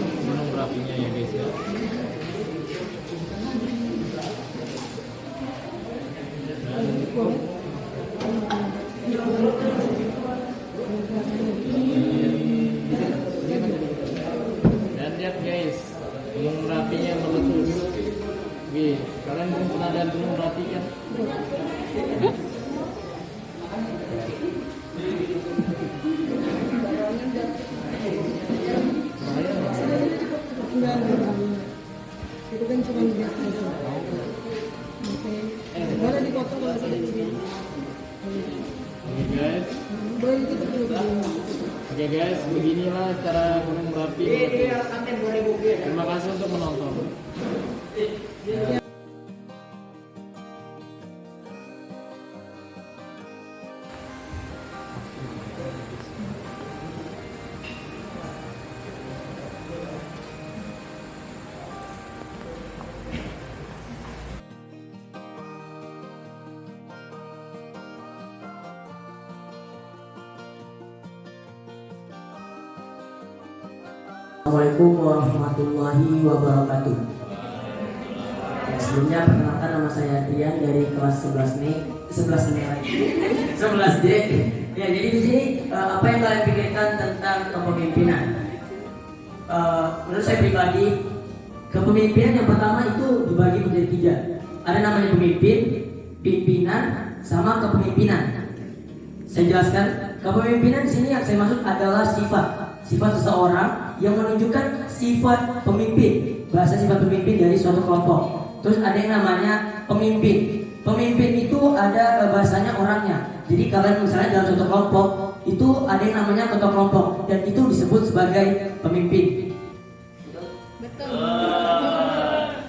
gunung berapinya ya guys ya. Dan lihat guys, gunung berapinya meletus. Wih, kalian belum pernah lihat gunung berapi kan? Itu kan cuma biasa aja. Oke. Boleh dipotong kalau sudah jadi. Oke guys. Boleh ditutup dulu. Oke guys, beginilah cara gunung berapi. Terima kasih untuk menonton. Assalamualaikum warahmatullahi wabarakatuh. Sebelumnya perkenalkan, nama saya Adrian dari kelas 11D. Ya, jadi di sini apa yang kalian pikirkan tentang kepemimpinan? Menurut saya pribadi, kepemimpinan yang pertama itu dibagi menjadi 3. Ada namanya pemimpin, pimpinan, sama kepemimpinan. Saya jelaskan, kepemimpinan di sini yang saya maksud adalah sifat seseorang yang menunjukkan sifat pemimpin, bahasa sifat pemimpin dari suatu kelompok. Terus ada yang namanya pemimpin. Pemimpin itu ada bahasanya orangnya. Jadi kalian misalnya dalam suatu kelompok itu ada yang namanya ketua kelompok dan itu disebut sebagai pemimpin. Betul.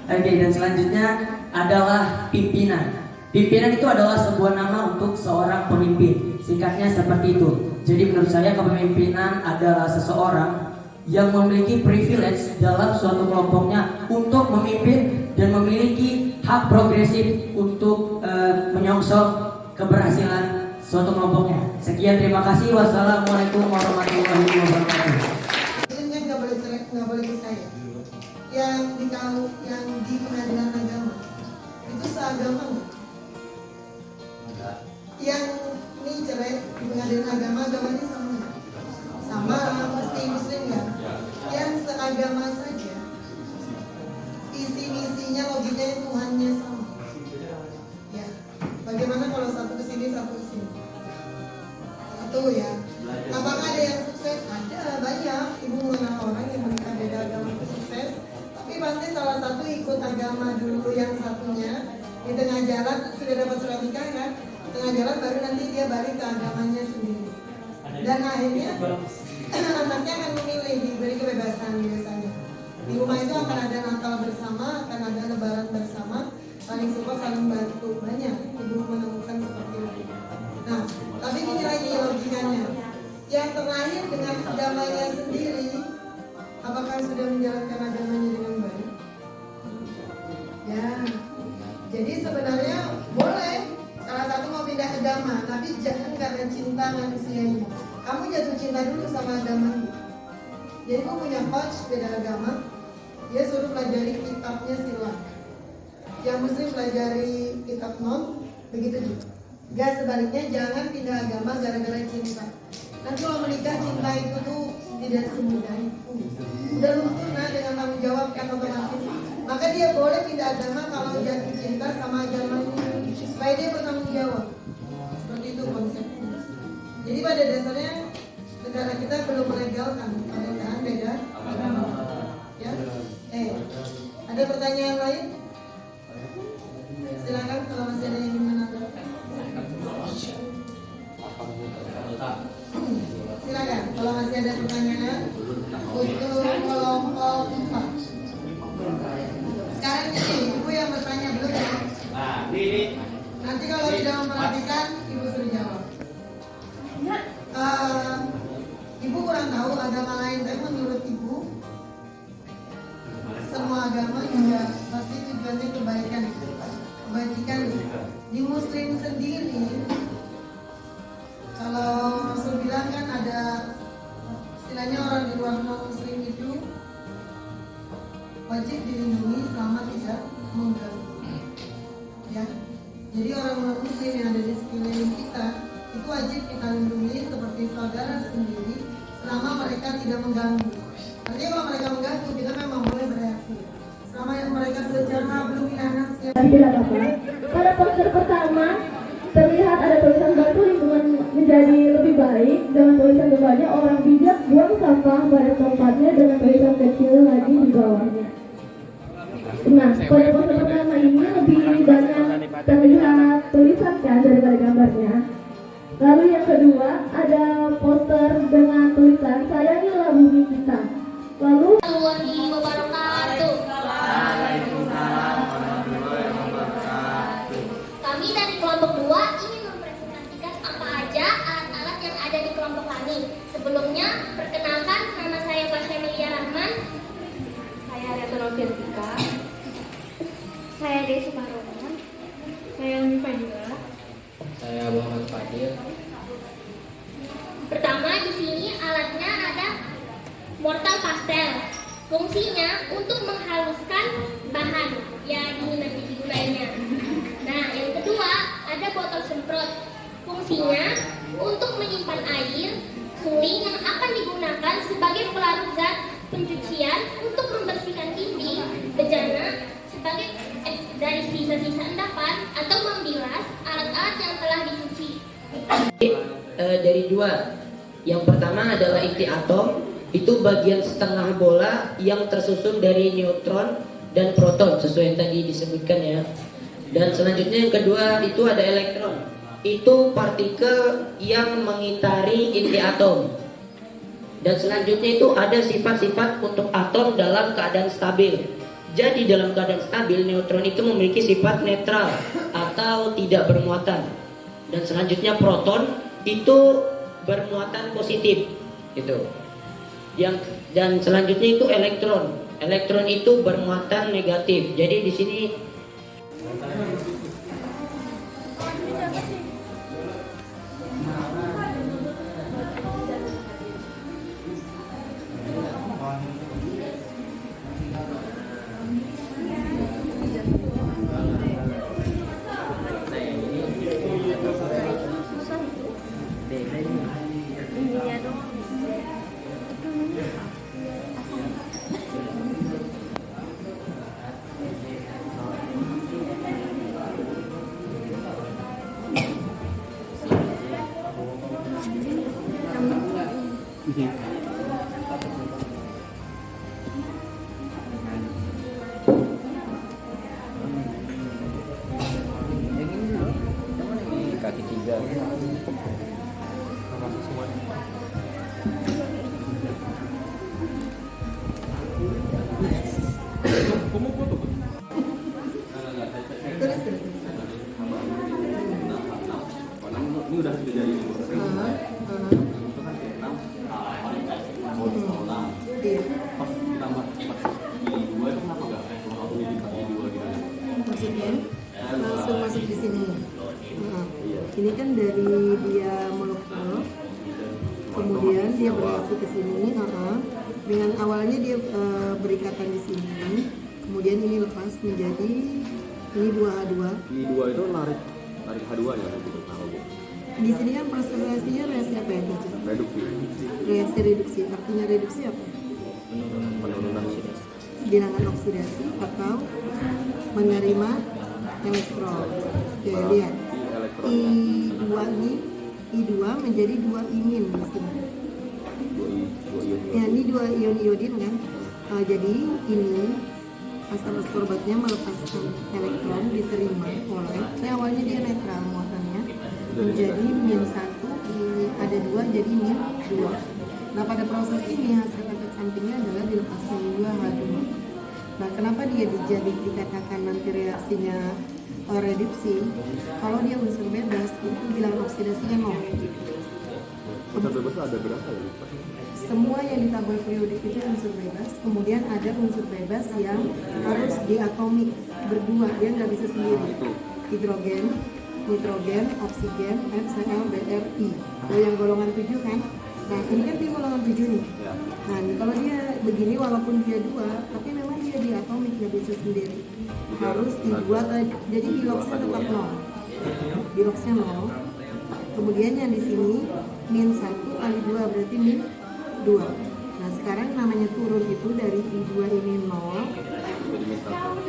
Oke, dan selanjutnya adalah pimpinan. Pimpinan itu adalah sebuah nama untuk seorang pemimpin. Singkatnya seperti itu. Jadi menurut saya kepemimpinan adalah seseorang yang memiliki privilege dalam suatu kelompoknya untuk memimpin dan memiliki hak progresif untuk menyongsong keberhasilan suatu kelompoknya. Sekian, terima kasih. Wassalamualaikum warahmatullahi wabarakatuh. Sebenarnya nggak boleh ke saya. Yang di pengadilan agama itu seagama nggak? Yang ini cerai di pengadilan agama agamanya sama nggak? Sama, mesti muslim ya. Yang seagama saja, visi misinya, logikanya, Tuhannya sama. Ya, bagaimana kalau satu kesini satu kesini? Satu ya. Apakah ada yang sukses? Ada, banyak. Ibu mengenal orang yang menikah beda agama itu sukses. Tapi pasti salah satu ikut agama dulu, yang satunya di tengah jalan sudah dapat surat nikah kan? Di tengah jalan baru nanti dia balik ke agamanya sendiri. Dan akhirnya anaknya akan memilih, diberi kebebasan biasanya. Di rumah itu akan ada Natal bersama, akan ada Lebaran bersama, saling support, saling bantu. Banyak ibu menemukan seperti itu. Nah, tapi ini lagi logikanya. Yang terlahir dengan agamanya sendiri, apakah sudah menjalankan agamanya dengan baik? Ya, jadi sebenarnya boleh salah satu mau pindah agama, tapi jangan karena cinta manusianya. Kamu jatuh cinta dulu sama agama. Jadi aku punya coach beda agama, dia suruh pelajari kitabnya sila. Yang muslim pelajari kitab non, begitu juga. Gak sebaliknya, jangan pindah agama gara-gara cinta. Nanti kalau menikah cinta itu tuh tidak semudah itu. Udah luntur nah dengan tanggung jawab kan otomatis. Maka dia boleh pindah agama kalau jatuh cinta sama agamanya, supaya dia bertanggung jawab. Seperti itu konsepnya. Jadi pada dasarnya negara kita belum melegalkan pernikahan beda agama. Ya, ada pertanyaan lain? Silakan kalau masih ada yang menanyakan. Silakan kalau masih ada pertanyaan untuk kelompok 4. Sekarang ini ibu yang bertanya belum ya? Nanti kalau tidak memperhatikan ibu suruh jawab. Ibu kurang tahu agama lain, tapi menurut ibu semua agama juga pasti tujuannya kebaikan. Di muslim sendiri, kalau Rasul bilang kan ada istilahnya orang di luar non muslim itu kita lindungi seperti saudara sendiri selama mereka tidak mengganggu. Artinya kalau mereka mengganggu, kita memang boleh bereaksi. Selama yang mereka secara belum minanasnya. Tidak apa-apa. Pada poster pertama terlihat ada tulisan bantu lingkungan menjadi lebih baik dengan tulisan bawahnya orang bijak buang sampah pada tempatnya dengan tulisan kecil lagi di bawahnya. Nah, pada poster pertama ini lebih banyak terlihat tulisan kan daripada gambarnya. Lalu yang kedua ada poster dengan tulisan sayangilah bumi kita. Lalu Warahmatullahi wabarakatuh. Kami dari kelompok 2 ingin mempresentasikan apa aja alat-alat yang ada di kelompok kami. Sebelumnya, perkenalkan nama saya Fasya Melia Rahman. Saya Ratu Novirtika. Saya Desi Maroman. Saya Umi Fadila. Saya Muhammad Fadil. Pertama di sini alatnya ada mortar pastel. Fungsinya untuk menghaluskan bahan, ya ini nanti digunainnya. Nah, yang kedua ada botol semprot. Fungsinya untuk menyimpan air, suling yang akan digunakan sebagai pelarut zat pencucian untuk membersihkan dinding, bejana, sebagai dari sisa-sisa endapan atau membilas alat-alat yang telah dicuci. Dari dua. Yang pertama adalah inti atom, itu bagian setengah bola yang tersusun dari neutron dan proton sesuai yang tadi disebutkan ya. Dan selanjutnya yang kedua itu ada elektron, itu partikel yang mengitari inti atom. Dan selanjutnya itu ada sifat-sifat untuk atom dalam keadaan stabil. Jadi dalam keadaan stabil neutron itu memiliki sifat netral atau tidak bermuatan. Dan selanjutnya proton itu bermuatan positif gitu. Dan selanjutnya itu elektron. Elektron itu bermuatan negatif. Jadi di sini kaki tiga. Tulis. Ini udah jadi Iya. pas ditambah di dua itu kenapa nggak kalau ini di dua gitu? Maksudnya langsung masuk di sini. Ini kan dari dia meluk-meluk, kemudian dia bereaksi ke sini. Dengan awalnya dia berikatan di sini, kemudian ini lepas menjadi ini 2H2. Di dua itu narik H2 nya gitu. Nah, Bu. Di sini kan proses reaksinya reaksi apa ya? Reduksi. Reaksi reduksi. Artinya reduksi apa? Penurunan Bilangan oksidasi atau menerima elektron. Oke, lihat. I2 ini I2 menjadi 2 imin di sini. Ya, ini 2 ion iodin kan. Jadi ini asal askorbatnya melepaskan elektron diterima oleh awalnya dia netral muatannya menjadi -1, ini ada 2 jadi -2. Nah, pada proses ini hasil efek sampingnya adalah dilepaskan 2H2. Nah, kenapa dia dikatakan nanti reaksinya reduksi? Kalau dia unsur bebas itu bilangan oksidasinya 0. unsur bebas ada berapa ya? Semua yang di tabel periodik itu unsur bebas, kemudian ada unsur bebas yang harus diatomik berdua, dia nggak bisa sendiri. Hidrogen, nitrogen, oksigen, HCl, Bri. Nah, yang golongan 7 kan? Nah, ini kan dia golongan 7 nih. Nah, kalau dia begini walaupun dia 2, tapi memang dia diatomik, nggak bisa sendiri. Harus dibuat, jadi biloxnya tetap 0. Biloxnya 0. Kemudian yang di sini min 1 kali 2 berarti min 2. Nah sekarang namanya turun itu dari I2 ini 0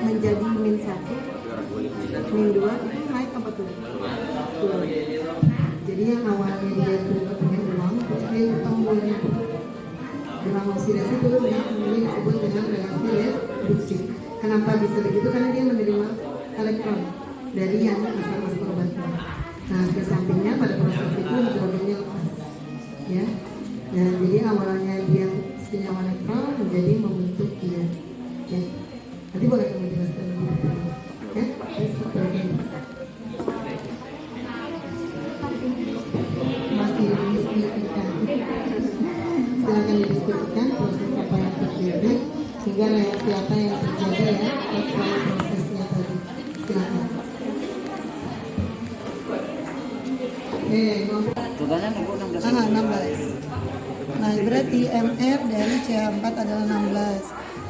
menjadi min 1 min 2 itu naik apa tuh? Turun. Jadi yang awalnya dia punya uang terus dia utang buahnya. Dalam osidasi itu ini disebut dengan reaksi reduksi. Kenapa bisa begitu? Karena dia menerima elektron dari yang asal obatnya. Nah, di sampingnya pada proses itu hidrogennya lepas, ya. Dan jadi awalnya dia senyawa elektron menjadi membentuk dia. Ya. Nanti boleh kamu jelaskan lebih detail. Ya, masih didiskusikan. Silakan didiskusikan proses apa yang terjadi sehingga reaksi apa yang terjadi ya pada prosesnya tadi. Silakan. Totalnya 16. 16. Nah, berarti MR dari CH4 adalah 16.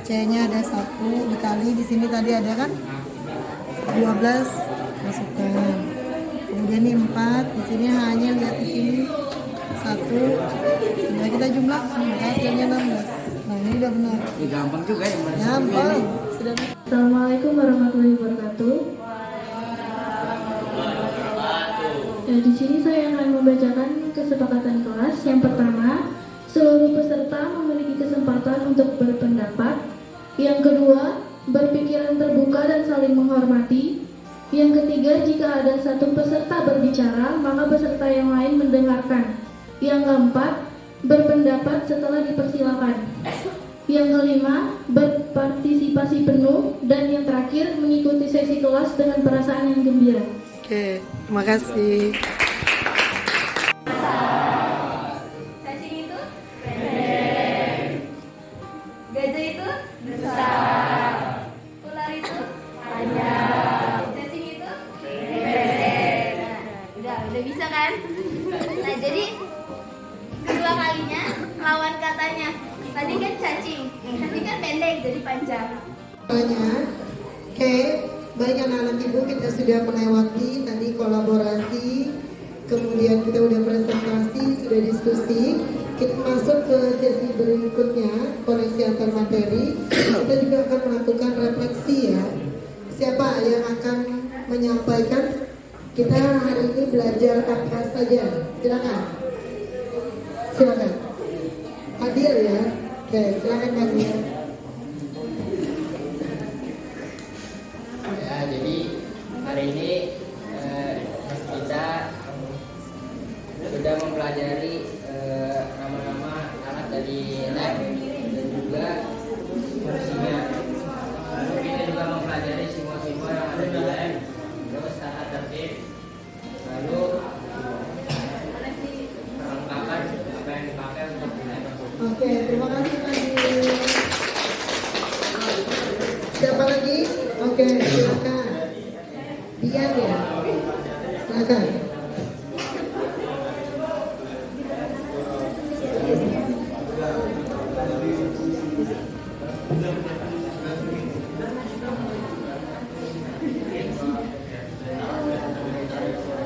C-nya ada 1 dikali di sini tadi ada kan 12 masukkan. Kemudian ini 4, di sini hanya lihat di sini 1. Nah, kita jumlahkan maka hasilnya 16. Nah, ini udah benar. Gampang juga ya. Gampang. Sudah. Assalamualaikum warahmatullahi wabarakatuh. Di sini saya akan membacakan kesepakatan kelas. Yang pertama, seluruh peserta memiliki kesempatan untuk berpendapat. Yang kedua, berpikiran terbuka dan saling menghormati. Yang ketiga, jika ada satu peserta berbicara, maka peserta yang lain mendengarkan. Yang keempat, berpendapat setelah dipersilakan. Yang kelima, berpartisipasi penuh. Dan yang terakhir, mengikuti sesi kelas dengan perasaan yang gembira. Oke, terima kasih. Cacing itu pendek. Gajah itu besar. Ular itu panjang. Cacing itu pendek. Nah, udah bisa kan? Nah, jadi kedua kalinya lawan katanya. Tadi kan cacing kan pendek jadi panjang. Banyak. Oke, baik anak-anak ibu, kita sudah melewati tadi kolaborasi, kemudian kita udah presentasi, sudah diskusi. Kita masuk ke sesi berikutnya, koneksi antar materi. Kita juga akan melakukan refleksi ya. Siapa yang akan menyampaikan? Kita hari ini belajar apa saja? Silakan. Silakan. Hadir ya. Oke, silakan hadir. Ya, jadi hari ini kita sudah mempelajari nama-nama alat dari lab dan juga fungsinya. Kita juga mempelajari semua-semua yang ada di lab, terus tata tertib, lalu perlengkapan apa yang dipakai untuk lab. Oke, terima kasih Nadia. Siapa lagi? Oke, silakan. Dian ya. Silakan.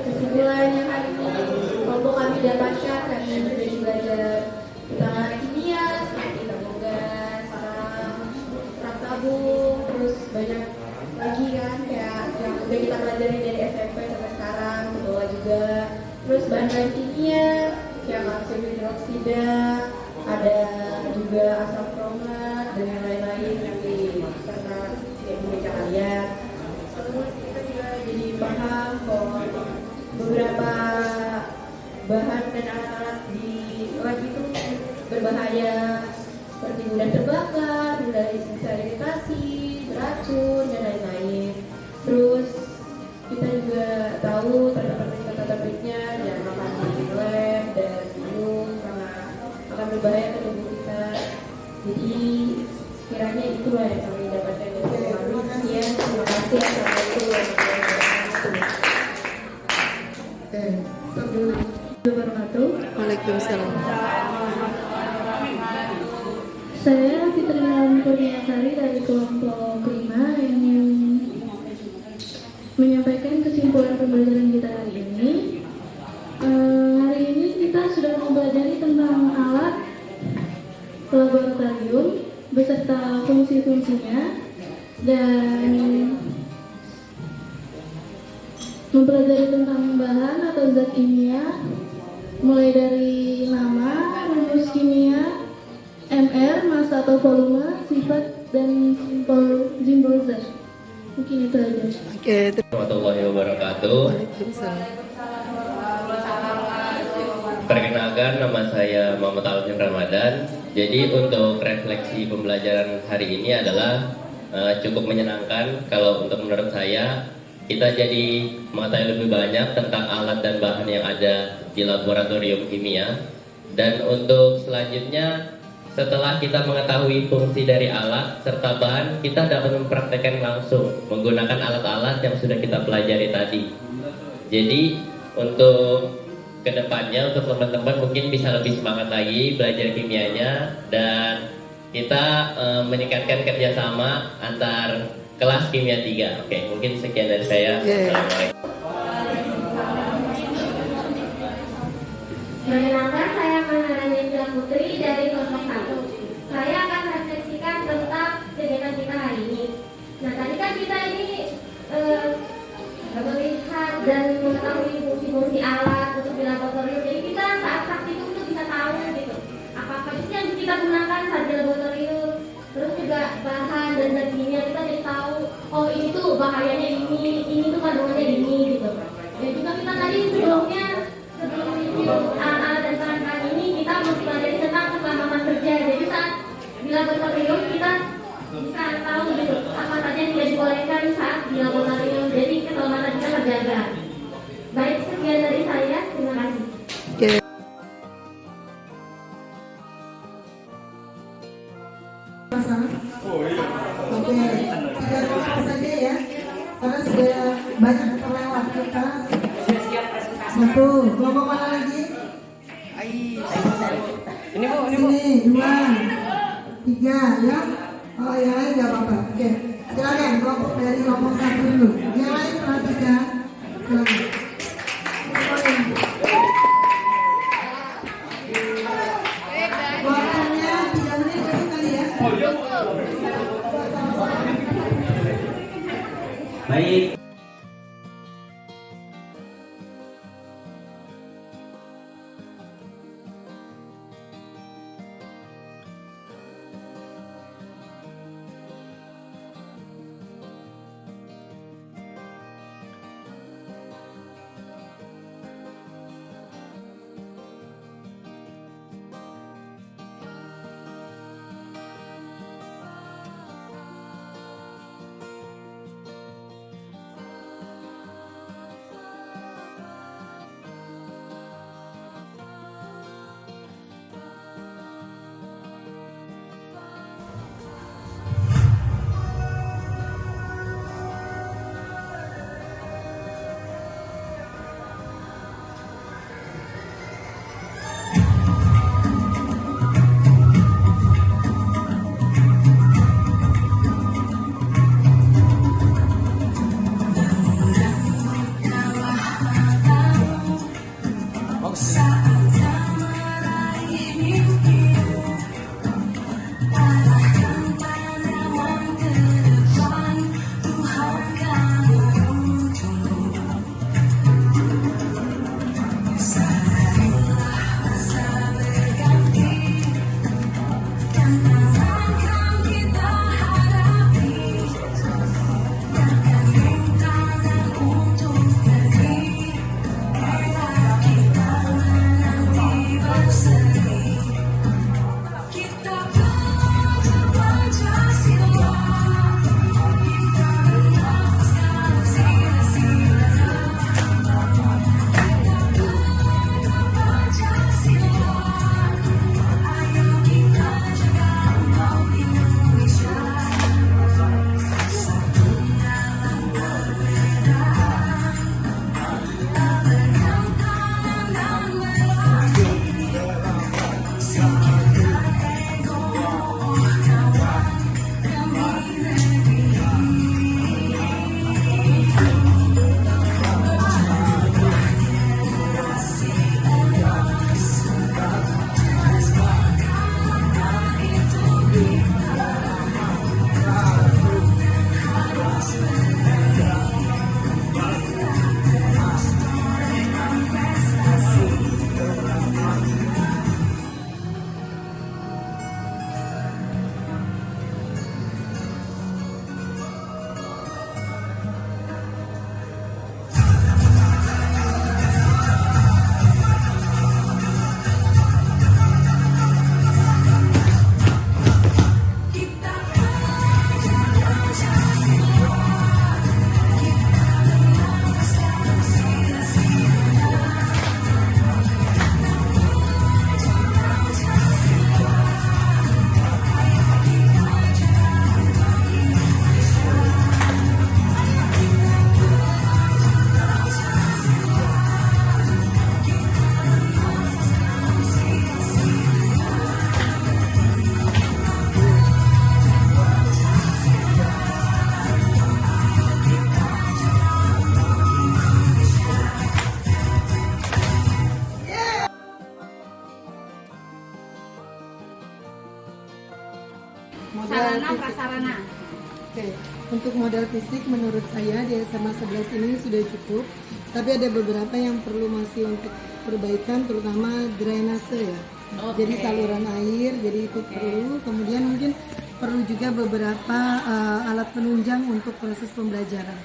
Kesimpulan yang hari ini kelompok kami dapatkan, kami sudah belajar tentang kimia seperti tabung gas, perang tabung, terus banyak lagi kan kayak yang udah kita pelajari dari SMP sampai sekarang dibawa juga. Terus bahan-bahan kimia kayak kalsium hidroksida, ada juga asam kromat dan yang lain-lain yang pernah dibaca kalian. Terus kita juga jadi paham bahwa beberapa bahan dan alat-alat di lab itu berbahaya seperti mudah terbakar, mudah bisa iritasi, beracun dan lain-lain. Terus kita juga tahu tata-tertibnya jangan makan di lab dan minum karena akan berbahaya ke tubuh kita. Jadi kiranya itulah yang kami dapatkan dari kami. Ya, terima kasih. Assalamualaikum warahmatullahi wabarakatuh. Waalaikumsalam. Saya Fitri Kurniasari dari kelompok 5 yang menyampaikan kesimpulan pembelajaran kita hari ini. laboratorium beserta fungsi-fungsinya dan mempelajari tentang bahan atau zat kimia mulai dari nama, rumus kimia, MR, massa atau volume, sifat, dan simbol zat. Mungkin itu aja. Warahmatullahi wabarakatuh. Perkenalkan, nama saya Muhammad Alvin Ramadan. Jadi untuk refleksi pembelajaran hari ini adalah cukup menyenangkan. Kalau untuk menurut saya, kita jadi mengetahui lebih banyak tentang alat dan bahan yang ada di laboratorium kimia. Dan untuk selanjutnya, setelah kita mengetahui fungsi dari alat serta bahan, kita dapat mempraktekkan langsung menggunakan alat-alat yang sudah kita pelajari tadi. Jadi untuk kedepannya, untuk teman-teman mungkin bisa lebih semangat lagi belajar kimianya, dan kita meningkatkan kerjasama antar kelas kimia 3. Oke, mungkin sekian dari saya. Assalamualaikum. Perkenalkan, saya Maharani Indra Putri dari kelompok 1. Saya akan refleksikan tentang kegiatan kita hari ini. Nah, tadi kan kita ini melihat dan mengetahui fungsi-fungsi alat untuk di laboratorium. Jadi kita saat praktikum itu bisa tahu gitu apa sih yang kita gunakan saat di laboratorium. Terus juga bahan dan zat kimia kita jadi tahu, oh ini tuh bahayanya ini tuh kandungannya ini gitu. Dan juga kita tadi sebelum review alat dan bahan ini kita mempelajari tentang keselamatan kerja. Jadi saat di laboratorium kita bisa tahu gitu apa saja yang tidak dibolehkan saat di laboratorium. Jadi keselamatan kita terjaga. Baik, sekian dari saya. Terima kasih. Oke, tiga kelompok saja ya, karena sudah banyak terlewat kita. Satu, kelompok mana lagi? Ini bu, sini 2, 3 ya. Oh, yang lain nggak apa-apa. Oke, silakan kelompok dari kelompok 1 dulu. Yang lain perhatikan, silakan. Waktunya 3 menit cukup kali ya. Baik. sarana fisik. prasarana. Oke, untuk modal fisik menurut saya di SMA 11 ini sudah cukup. Tapi ada beberapa yang perlu masih untuk perbaikan, terutama drainase ya. Jadi saluran air, jadi itu perlu. Kemudian mungkin perlu juga beberapa alat penunjang untuk proses pembelajaran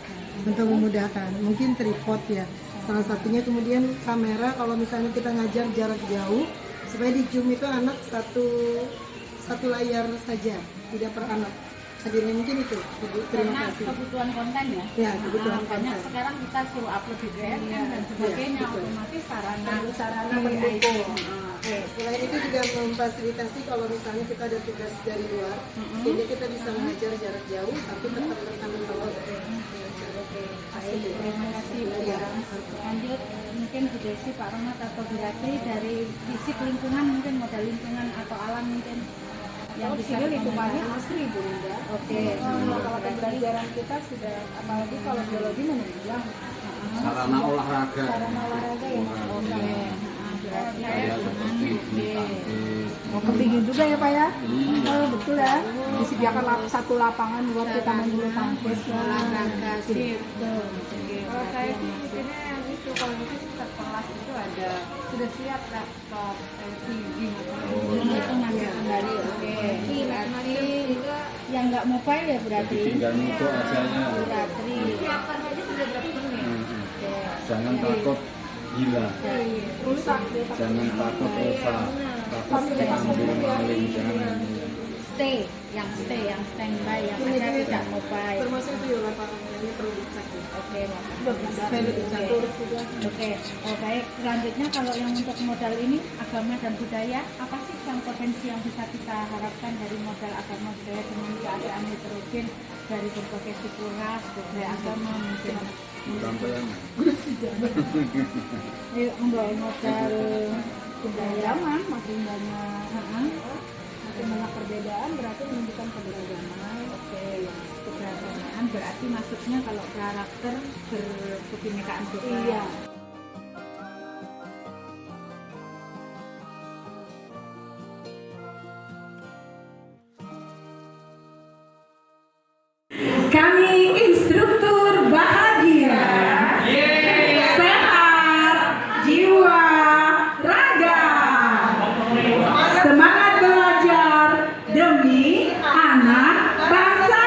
untuk memudahkan. Mungkin tripod ya. Salah satunya, kemudian kamera kalau misalnya kita ngajar jarak jauh, supaya di Zoom itu anak satu layar saja, tidak per anak. Hadirnya mungkin itu. Terima Karena kasih. kebutuhan konten ya. Ya, kebutuhan Banyak konten. sekarang kita suruh upload di BNN dan sebagainya, betul. otomatis sarana pendukung. Oke. Selain itu juga memfasilitasi kalau misalnya kita ada tugas dari luar, sehingga kita bisa mengajar jarak jauh, tapi tetap bertanggung jawab. Asik, terima kasih Bu Yara. Lanjut mungkin Bu Desi, Pak Rahmat atau Bu Ratri dari fisik lingkungan, mungkin modal lingkungan atau alam mungkin yang bisa lingkungannya asli Bu Linda. Oke. Kalau pembelajaran kita sudah, apalagi kalau biologi menunjang Sarana olahraga. sarana olahraga ya. Oke. Berarti Kayak seperti bulu tangkis. Mau kepingin juga ya Pak ya? Oh, betul ya. Disediakan satu lapangan buat kita main bulu tangkis. olahraga sip. Kalau saya sih mikirnya yang itu, kalau mungkin setiap kelas itu ada sudah siap laptop, LCD, Itu masih kembali. Oke. Berarti yang nggak mobile ya berarti. Jadi tinggal ngikut aja ya. Bu Ratri. siapkan aja sudah berapa menit? Oke. Jangan takut gila. Rusak. Jangan takut rusak. Takut diambil maling, jangan. Yang standby, yang ada tidak mobile. Termasuk itu ya lapangannya, ini perlu dicek. Oke, Supaya lebih catur juga. Oke, baik. Selanjutnya kalau yang untuk modal ini agama dan budaya, apa sih yang potensi yang bisa kita harapkan dari modal agama budaya dengan keadaan heterogen dari berbagai suku ras, berbagai agama mungkin? Sampai yang Untuk modal budaya Makin banyak perbedaan berarti menunjukkan keberagaman. Oke, keberagaman berarti maksudnya kalau karakter berkebinekaan kita. Iya. Kami instruktur bahagia, sehat, jiwa, raga, semangat belajar demi anak bangsa.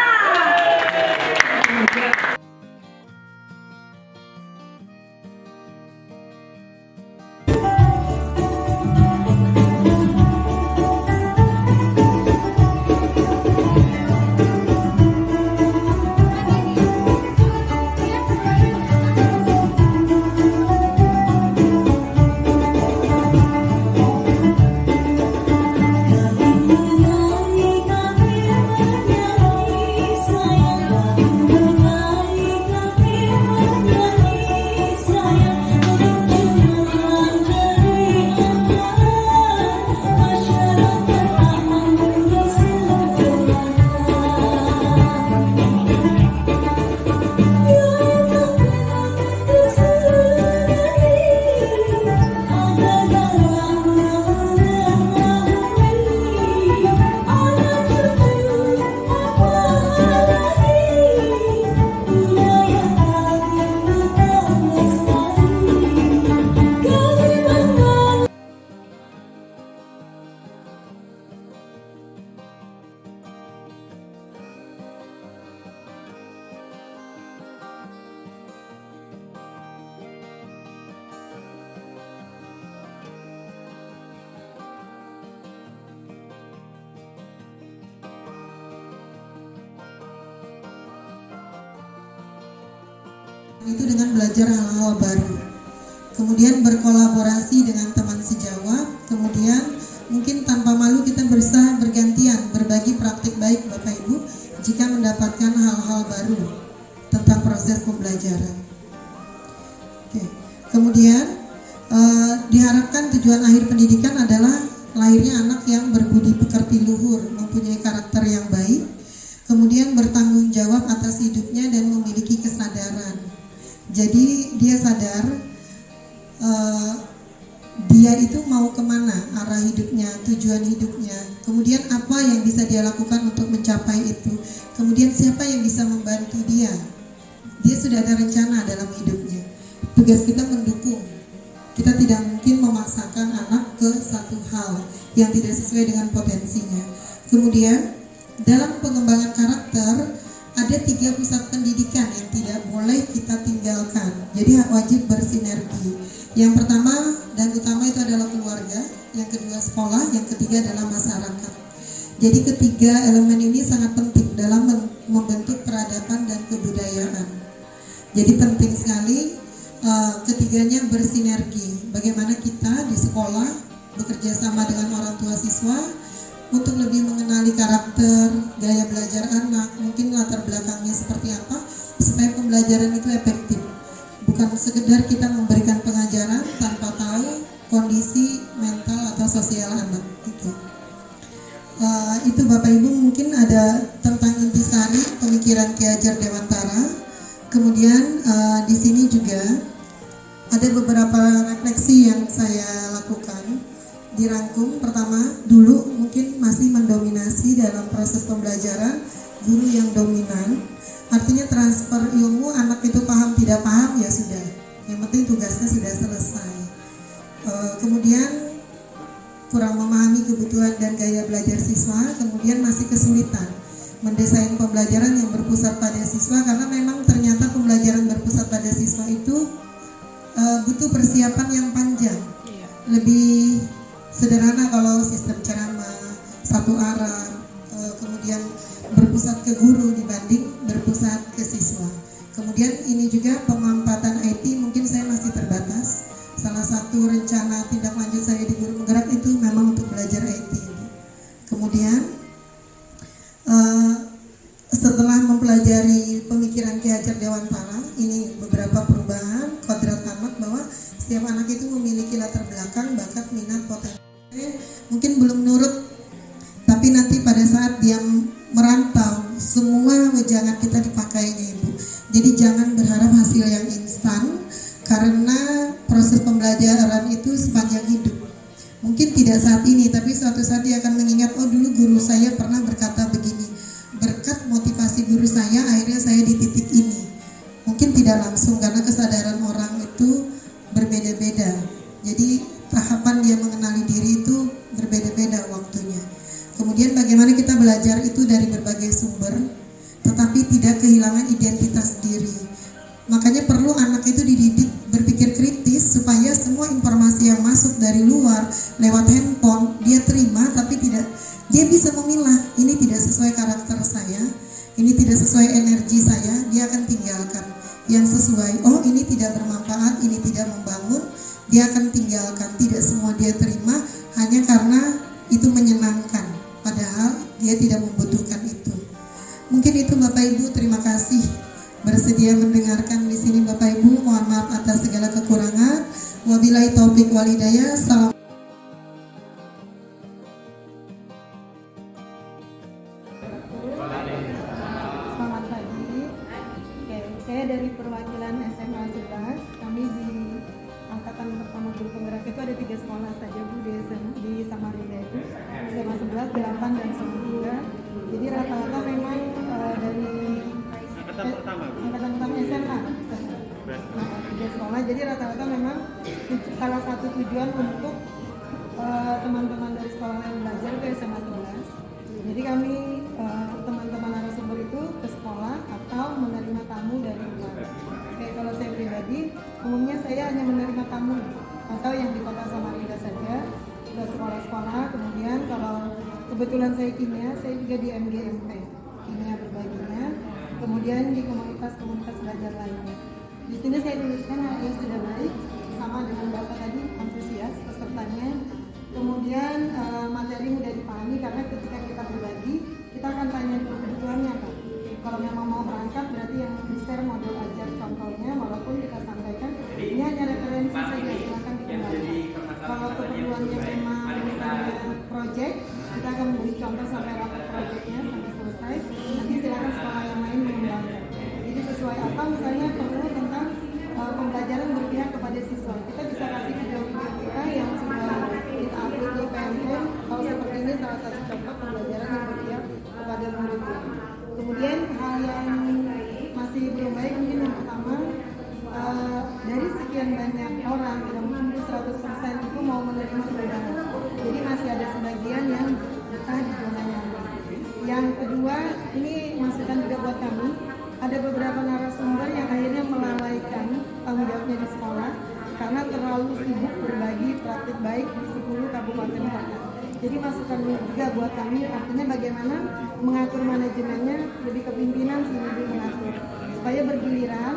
Itu dengan belajar hal-hal baru, kemudian berkolaborasi dengan teman sejawat, kemudian mungkin tanpa malu kita berusaha bergantian berbagi praktik baik Bapak Ibu jika mendapatkan hal-hal baru tentang proses pembelajaran. Oke. Kemudian diharapkan tujuan akhir pendidikan adalah lahirnya anak yang berbudi pekerti luhur, mempunyai karakter yang baik, kemudian bertanggung jawab atas hidupnya dan memiliki kesadaran. Jadi dia sadar dia itu mau kemana, arah hidup hidupnya, tujuan hidupnya, kemudian apa yang bisa dia lakukan untuk mencapai itu, kemudian siapa yang bisa membantu dia. Dia sudah ada rencana dalam hidupnya. Tugas kita mendukung. Kita tidak mungkin memaksakan anak ke satu hal yang tidak sesuai dengan potensinya. Kemudian dalam pengembangan karakter ada 3 pusat pendidikan yang tidak boleh kita tinggalkan. Jadi wajib bersinergi. Yang pertama dan utama itu adalah keluarga, yang kedua sekolah, yang ketiga adalah masyarakat. Jadi ketiga elemen ini sangat penting dalam membentuk peradaban dan kebudayaan. Jadi penting sekali ketiganya bersinergi. Bagaimana kita di sekolah bekerja sama dengan orang tua siswa untuk lebih mengenali karakter, gaya belajar anak, mungkin latar belakangnya seperti apa, supaya pembelajaran itu efektif. Bukan sekedar kita memberikan pengajaran tanpa tahu kondisi mental atau sosial anak. Itu Bapak Ibu mungkin ada tentang intisari pemikiran Ki Hajar Dewantara. Kemudian di sini juga ada beberapa refleksi yang saya lakukan. Dirangkum, pertama, dulu mungkin masih mendominasi dalam proses pembelajaran guru yang dominan. Artinya transfer ilmu, anak itu paham tidak paham ya sudah, yang penting tugasnya sudah selesai. Kemudian kurang memahami kebutuhan dan gaya belajar siswa, kemudian masih kesulitan mendesain pembelajaran yang berpusat pada siswa, karena memang ternyata pembelajaran berpusat pada siswa itu butuh persiapan yang panjang. Lebih sederhana kalau sistem ceramah satu arah, kemudian berpusat ke guru dibanding berpusat ke siswa. Kemudian ini juga pemanfaatan IT mungkin saya masih terbatas. Salah satu rencana tindak lanjut saya di Guru Menggerak itu memang untuk belajar IT. Kemudian setelah mempelajari pemikiran Ki Hajar Dewantara, ini beberapa perubahan kodrat anak, bahwa setiap anak itu memiliki latar belakang, bakat, minat, potensi. Mungkin belum nurut, tapi nanti pada saat dia merantau, semua wejangan kita dipakainya Ibu. Jadi jangan berharap hasil yang instan, karena proses pembelajaran itu sepanjang hidup. Mungkin tidak saat ini, tapi suatu saat dia akan mengingat, oh dulu guru saya pernah berkata begini. Berkat motivasi guru saya, akhirnya saya di titik ini. Mungkin tidak langsung, karena kesadaran orang itu berbeda-beda. Jadi tahapan dia mengenali diri itu berbeda-beda waktunya. Kemudian bagaimana kita belajar itu dari berbagai sumber, tetapi tidak kehilangan identitas diri. Makanya perlu anak itu dididik berpikir kritis, supaya semua informasi yang masuk dari luar lewat handphone dia terima, tapi dia bisa memilah, ini tidak sesuai karakter saya, ini tidak sesuai energi saya, dia akan tinggalkan. Yang sesuai, oh ini tidak bermanfaat, ini tidak membangun, dia akan tinggalkan. Tidak semua dia terima hanya karena itu menyenangkan, padahal dia tidak membutuhkan itu. Mungkin itu Bapak Ibu, terima kasih bersedia mendengarkan di sini Bapak Ibu. Mohon maaf atas segala kekurangan. Wabillahi taufik wal hidayah. Salam. Selamat pagi. Oke, saya dari perwakilan SMA 11. Kami di angkatan pertama Guru Penggerak itu ada 3 sekolah saja Bu di Samarinda itu. SMA 11, 8 dan 9. Jadi rata-rata memang dari angkatan pertama SMA. Nah, 3 sekolah. Jadi rata-rata memang salah satu tujuan untuk teman-teman dari sekolah lain belajar ke SMA 11. Jadi kami teman-teman narasumber itu ke sekolah atau menerima tamu dari luar. Oke, kalau saya pribadi, umumnya saya hanya menerima tamu atau yang di kota Samarinda saja, ke sekolah-sekolah. Kemudian kalau kebetulan saya kimia, saya juga di MGMT, kimia berbaginya. Kemudian di komunitas-komunitas belajar lainnya. Di sini saya tuliskan HRD sudah baik, sama dengan Bapak tadi, antusias pesertanya. Kemudian materi mudah dipahami, karena ketika kita berbagi, kita akan tanya kebutuhannya Pak. Kalau memang mau berangkat, berarti yang di-share model ajar contohnya, walaupun kita sampaikan ini hanya referensi saja, silakan dikembangkan. Kalau keperluannya memang misalnya project, kita akan memberi contoh sampai rapat projectnya sampai selesai. Nanti silakan sekolah yang lain mengembangkan. Jadi sesuai apa, misalnya perlu tentang pembelajaran berpihak kepada siswa, kita bisa kasih video-video kita yang sudah kita upload di PMK ada beberapa narasumber yang akhirnya melalaikan tanggung jawabnya di sekolah karena terlalu sibuk berbagi praktik baik di 10 kabupaten kota. Jadi masukan juga buat kami, artinya bagaimana mengatur manajemennya, lebih kepimpinan sih lebih mengatur supaya bergiliran.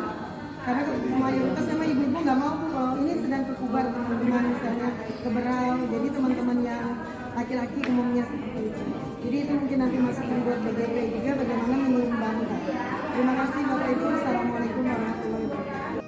Karena mayoritas sama ibu-ibu nggak mau kalau ini sedang kekubar teman-teman misalnya keberau, jadi teman-teman yang laki-laki umumnya seperti itu. Jadi itu mungkin nanti masukan buat BGP juga bagaimana menyeimbangkan. Terima kasih Bapak Ibu. Assalamualaikum warahmatullahi wabarakatuh.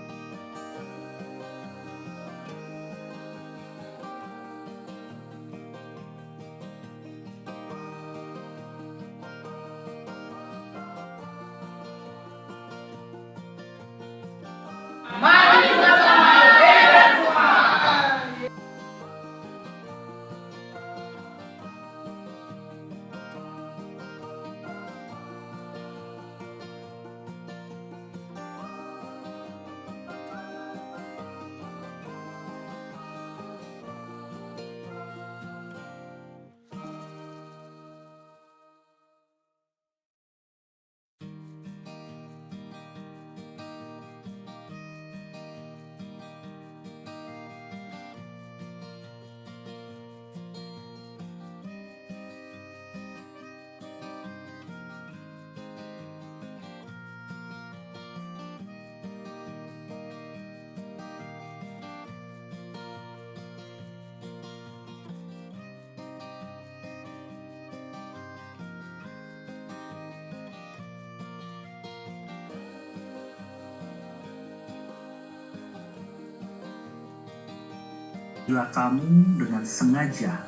Bila kamu dengan sengaja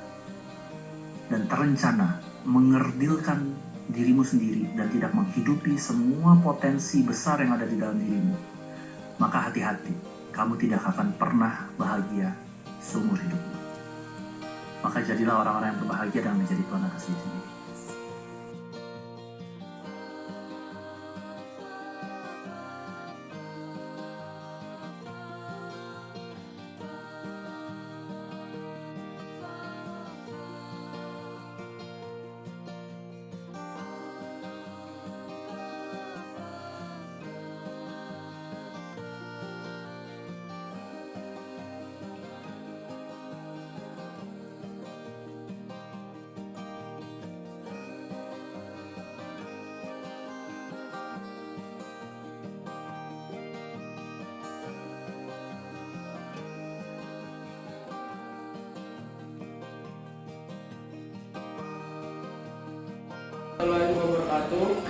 dan terencana mengerdilkan dirimu sendiri dan tidak menghidupi semua potensi besar yang ada di dalam dirimu, maka hati-hati, kamu tidak akan pernah bahagia seumur hidupmu. Maka jadilah orang-orang yang berbahagia dan menjadi Tuhan atas diri sendiri.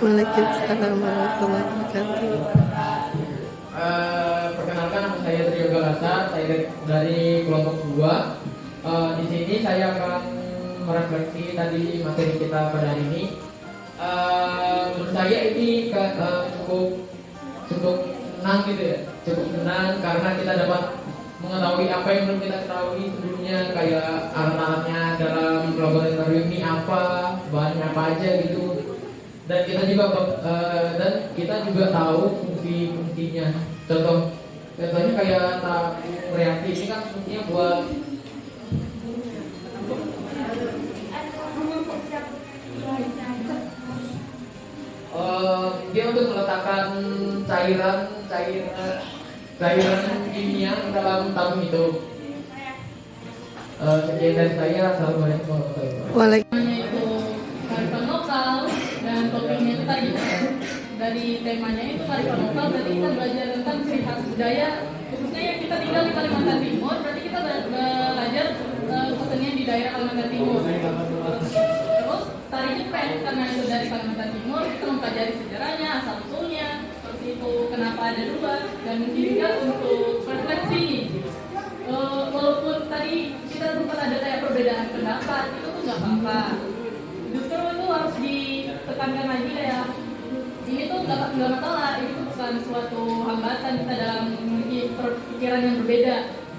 Waalaikumsalam warahmatullahi wabarakatuh. Perkenalkan, nama saya Trio Galasa, saya dari kelompok 2. Di sini saya akan merefleksi tadi materi kita pada hari ini. Menurut saya ini cukup senang gitu ya, cukup senang karena kita dapat mengetahui apa yang belum kita ketahui sebelumnya, kayak alat-alatnya dalam laboratorium ini apa, bahannya apa aja gitu. Dan kita juga tahu fungsinya. Contohnya kayak tabung reaksi ini kan fungsinya buat dia untuk meletakkan cairan kimia dalam tabung itu. Sekian dari saya. Assalamualaikum warahmatullahi wabarakatuh. Kearifan lokal dan topiknya itu tadi dari temanya itu kearifan lokal, berarti kita belajar tentang ciri khas budaya khususnya yang kita tinggal di Kalimantan Timur. Berarti kita belajar khususnya di daerah Kalimantan Timur. Terus tari Jepang karena itu dari Kalimantan Timur, kita mempelajari sejarahnya, asal usulnya, seperti itu kenapa ada dua, dan mungkin juga untuk refleksi. Walaupun tadi kita sempat ada kayak perbedaan pendapat, itu tuh nggak apa-apa. Justru itu harus ditekankan lagi kayak ini tuh nggak masalah, ini tuh bukan suatu hambatan kita dalam memiliki pikiran yang berbeda.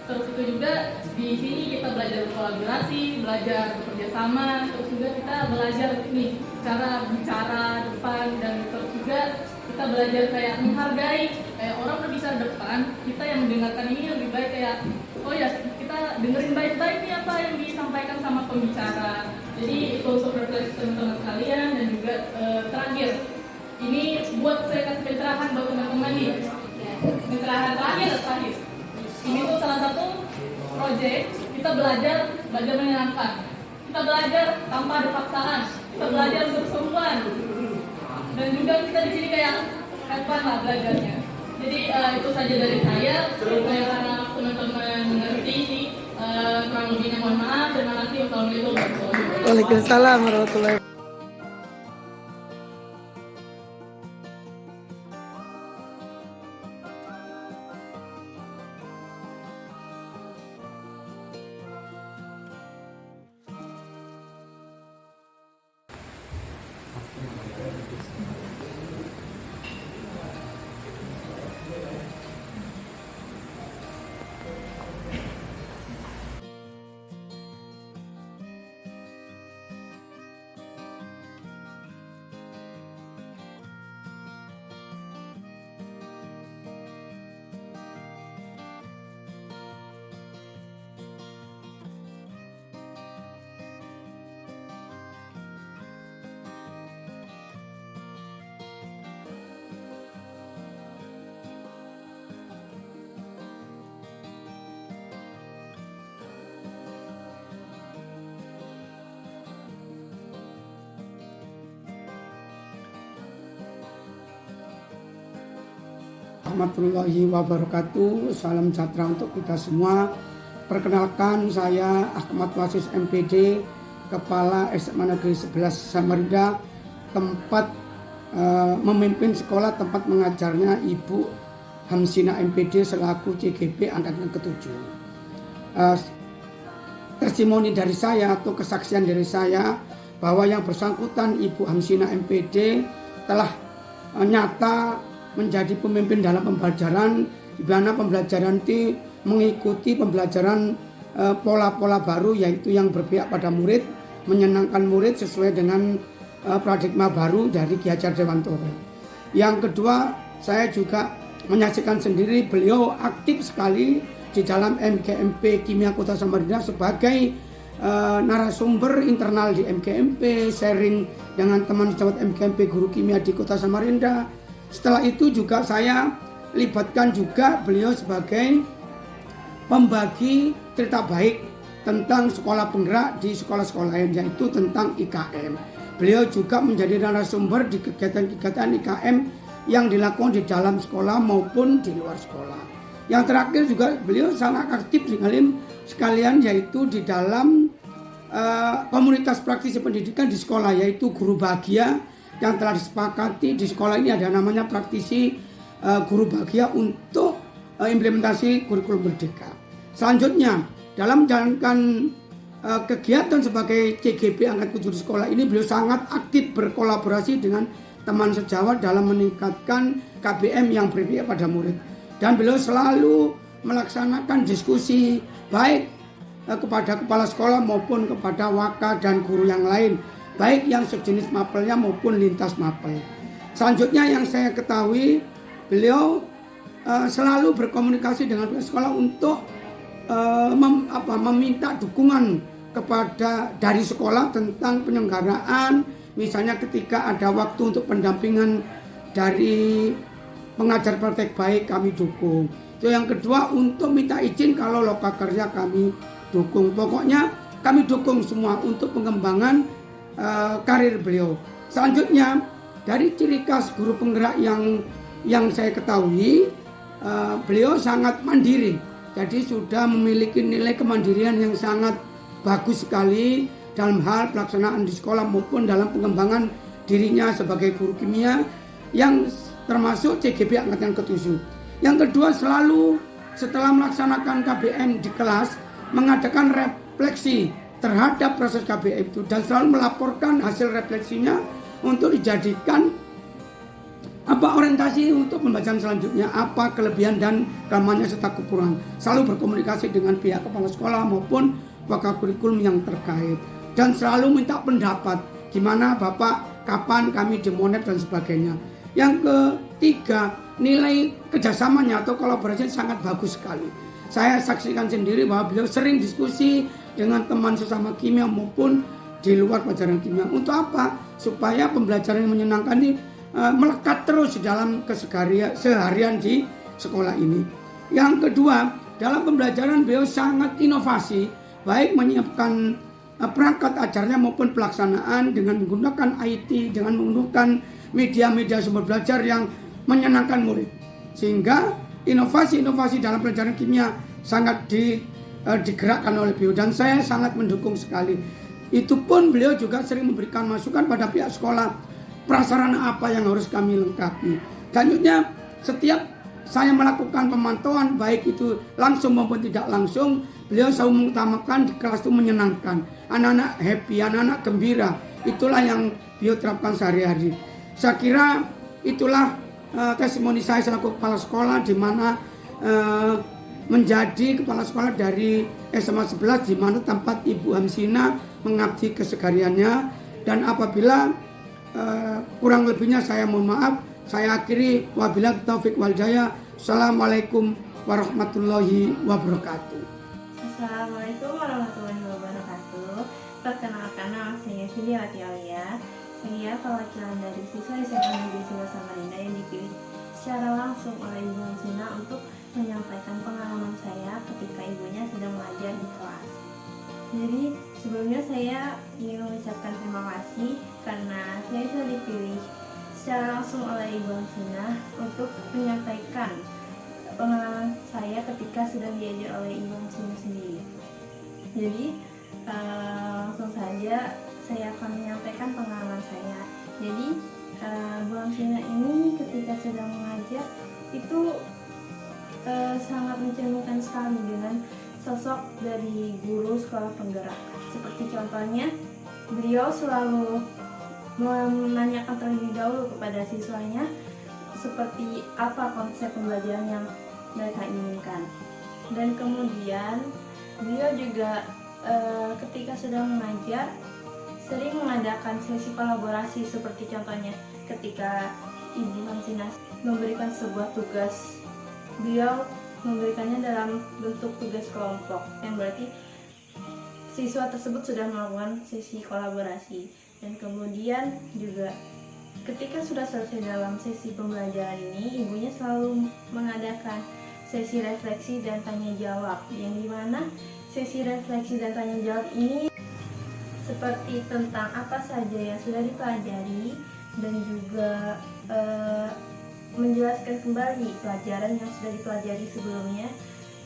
Terus itu juga di sini kita belajar kolaborasi, belajar bekerja sama, terus juga kita belajar nih cara bicara depan, dan terus juga kita belajar kayak menghargai, kayak orang berbicara depan, kita yang mendengarkan ini lebih baik kayak oh ya kita dengerin baik-baik nih apa yang disampaikan sama pembicara. Jadi itu untuk refleksi teman-teman sekalian, dan juga terakhir ini buat saya kasih pencerahan buat teman-teman nih. Pencerahan terakhir. Ini tuh salah satu proyek kita belajar menyenangkan. Kita belajar tanpa ada paksaan. Kita belajar berseruan. Dan juga kita di sini kayak have fun lah belajarnya. Jadi itu saja dari saya. Supaya teman-teman mengerti sih. Kurang lebihnya mohon maaf. Terima kasih. Wassalamualaikum warahmatullahi wabarakatuh. Waalaikumsalam warahmatullahi. Warahmatullahi wabarakatuh. Salam sejahtera untuk kita semua. Perkenalkan, saya Ahmad Wasis MPD, Kepala SMA Negeri 11 Samarinda, tempat memimpin sekolah tempat mengajarnya Ibu Hamsina MPD selaku CGP angkatan ke-7. Testimoni dari saya atau kesaksian dari saya bahwa yang bersangkutan Ibu Hamsina MPD telah nyata menjadi pemimpin dalam pembelajaran, di mana pembelajaran itu mengikuti pembelajaran pola-pola baru, yaitu yang berpihak pada murid, menyenangkan murid sesuai dengan paradigma baru dari Ki Hajar Dewantoro. Yang kedua, saya juga menyaksikan sendiri beliau aktif sekali di dalam MGMP Kimia Kota Samarinda sebagai narasumber internal di MGMP, sharing dengan teman sejawat MGMP guru kimia di Kota Samarinda. Setelah itu juga saya libatkan juga beliau sebagai pembagi cerita baik tentang sekolah penggerak di sekolah-sekolah lain, yaitu tentang IKM. Beliau juga menjadi narasumber di kegiatan-kegiatan IKM yang dilakukan di dalam sekolah maupun di luar sekolah. Yang terakhir juga beliau sangat aktif sekalian yaitu di dalam komunitas praktisi pendidikan di sekolah, yaitu Guru Bahagia, yang telah disepakati di sekolah ini ada namanya praktisi Guru Bahagia untuk implementasi kurikulum merdeka. Selanjutnya, dalam menjalankan kegiatan sebagai CGP angkatan 7 di sekolah ini, beliau sangat aktif berkolaborasi dengan teman sejawat dalam meningkatkan KBM yang berpihak pada murid. Dan beliau selalu melaksanakan diskusi baik kepada kepala sekolah maupun kepada waka dan guru yang lain, baik yang sejenis mapelnya maupun lintas mapel. Selanjutnya yang saya ketahui, beliau selalu berkomunikasi dengan pihak sekolah untuk meminta dukungan kepada dari sekolah tentang penyelenggaraan, misalnya ketika ada waktu untuk pendampingan dari pengajar praktek baik kami dukung. Itu yang kedua, untuk minta izin kalau lokakerja kami dukung. Pokoknya kami dukung semua untuk pengembangan karir beliau. Selanjutnya, dari ciri khas guru penggerak yang saya ketahui, beliau sangat mandiri. Jadi sudah memiliki nilai kemandirian yang sangat bagus sekali dalam hal pelaksanaan di sekolah maupun dalam pengembangan dirinya sebagai guru kimia yang termasuk CGP angkatan ke-7. Yang kedua, selalu setelah melaksanakan KBM di kelas mengadakan refleksi terhadap proses KBM itu dan selalu melaporkan hasil refleksinya untuk dijadikan orientasi untuk pembacaan selanjutnya, apa kelebihan dan kelemahannya serta kekurangan. Selalu berkomunikasi dengan pihak kepala sekolah maupun pakar kurikulum yang terkait dan selalu minta pendapat gimana Bapak, kapan kami demonet dan sebagainya. Yang ketiga, nilai kerjasamanya atau kolaborasinya sangat bagus sekali. Saya saksikan sendiri bahwa beliau sering diskusi dengan teman sesama kimia maupun di luar pelajaran kimia. Untuk apa? Supaya pembelajaran yang menyenangkan ini melekat terus dalam keseharian di sekolah ini. Yang kedua, dalam pembelajaran beliau sangat inovasi, baik menyiapkan perangkat ajarnya maupun pelaksanaan dengan menggunakan IT, dengan menggunakan media-media sumber belajar yang menyenangkan murid. Sehingga inovasi-inovasi dalam pelajaran kimia sangat digerakkan oleh beliau dan saya sangat mendukung sekali. Itu pun beliau juga sering memberikan masukan pada pihak sekolah, prasarana apa yang harus kami lengkapi. Selanjutnya, setiap saya melakukan pemantauan baik itu langsung maupun tidak langsung, beliau selalu mengutamakan di kelas itu menyenangkan, anak-anak happy, anak-anak gembira. Itulah yang beliau terapkan sehari-hari. Saya kira itulah testimoni saya selaku kepala sekolah, di mana menjadi kepala sekolah dari SMA 11, di mana tempat Ibu Hamsina mengabdi kesehariannya. Dan apabila kurang lebihnya saya mohon maaf. Saya akhiri, wabillahi taufik wal hidayah. Assalamualaikum warahmatullahi wabarakatuh. Assalamualaikum warahmatullahi wabarakatuh. Perkenalkan, nama saya Fidiawati Aulia. Saya perwakilan dari siswa SMA Negeri 11 Samarinda yang dipilih secara langsung oleh Ibu Hamsina untuk menyampaikan pengalaman saya ketika ibunya sedang mengajar di kelas. Jadi sebelumnya saya ingin mengucapkan terima kasih karena saya sudah dipilih secara langsung oleh Ibu Hamsina untuk menyampaikan pengalaman saya ketika sedang diajar oleh Ibu Hamsina sendiri. Jadi langsung saja saya akan menyampaikan pengalaman saya. Jadi Bu Hamsina ini ketika sedang mengajar itu sangat mencerminkan sekali dengan sosok dari guru sekolah penggerak. Seperti contohnya, beliau selalu menanyakan terlebih dahulu kepada siswanya seperti apa konsep pembelajaran yang mereka inginkan. Dan kemudian beliau juga ketika sedang mengajar sering mengadakan sesi kolaborasi, seperti contohnya ketika Ibu Hamsina memberikan sebuah tugas, beliau memberikannya dalam bentuk tugas kelompok, yang berarti siswa tersebut sudah melakukan sesi kolaborasi. Dan kemudian juga ketika sudah selesai dalam sesi pembelajaran ini, ibunya selalu mengadakan sesi refleksi dan tanya jawab, yang dimana sesi refleksi dan tanya jawab ini seperti tentang apa saja yang sudah dipelajari dan juga menjelaskan kembali pelajaran yang sudah dipelajari sebelumnya.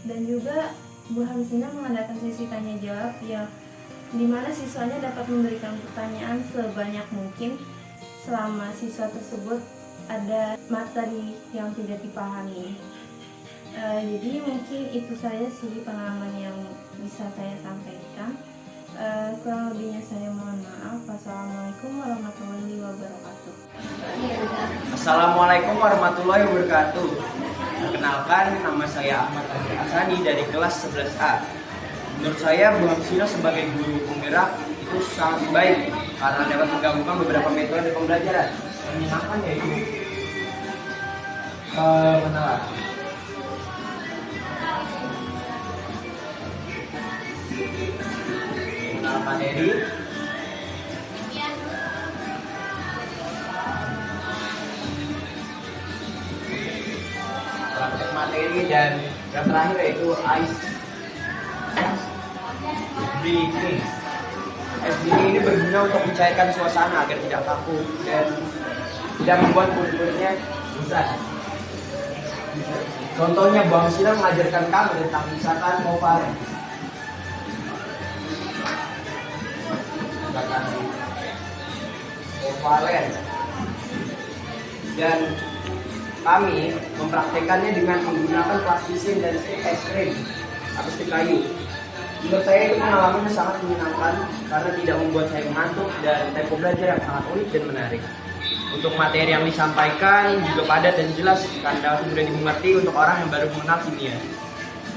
Dan juga Bu Hamsina mengadakan sesi tanya jawab yang dimana siswanya dapat memberikan pertanyaan sebanyak mungkin selama siswa tersebut ada materi yang tidak dipahami. Jadi mungkin itu saja sih pengalaman yang bisa saya sampaikan. Kurang lebihnya saya mohon maaf. Wassalamualaikum warahmatullahi wabarakatuh. Assalamualaikum warahmatullahi wabarakatuh. Perkenalkan, nama saya Ahmad Asani dari kelas 11A. Menurut saya, Bu Hamsina sebagai guru penggerak itu sangat baik karena dapat menggabungkan beberapa metode pembelajaran. Menyenangkan yaitu mengenal materi, praktek materi, dan yang terakhir yaitu ice breaking. Ice breaking ini berguna untuk mencairkan suasana agar tidak kaku dan tidak membuat murid-muridnya bosan. Contohnya, Bu Hamsina mengajarkan kami tentang misalkan kovalen. Dan kami mempraktekannya dengan menggunakan plastisin dan es krim atau stik kayu. Menurut saya itu pengalamannya sangat menyenangkan karena tidak membuat saya mengantuk dan tempo belajar yang sangat unik dan menarik. Untuk materi yang disampaikan juga padat dan jelas karena sudah dimengerti untuk orang yang baru mengenal kimia.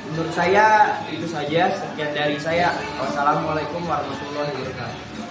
Menurut saya itu saja. Sekian dari saya. Wassalamualaikum warahmatullahi wabarakatuh.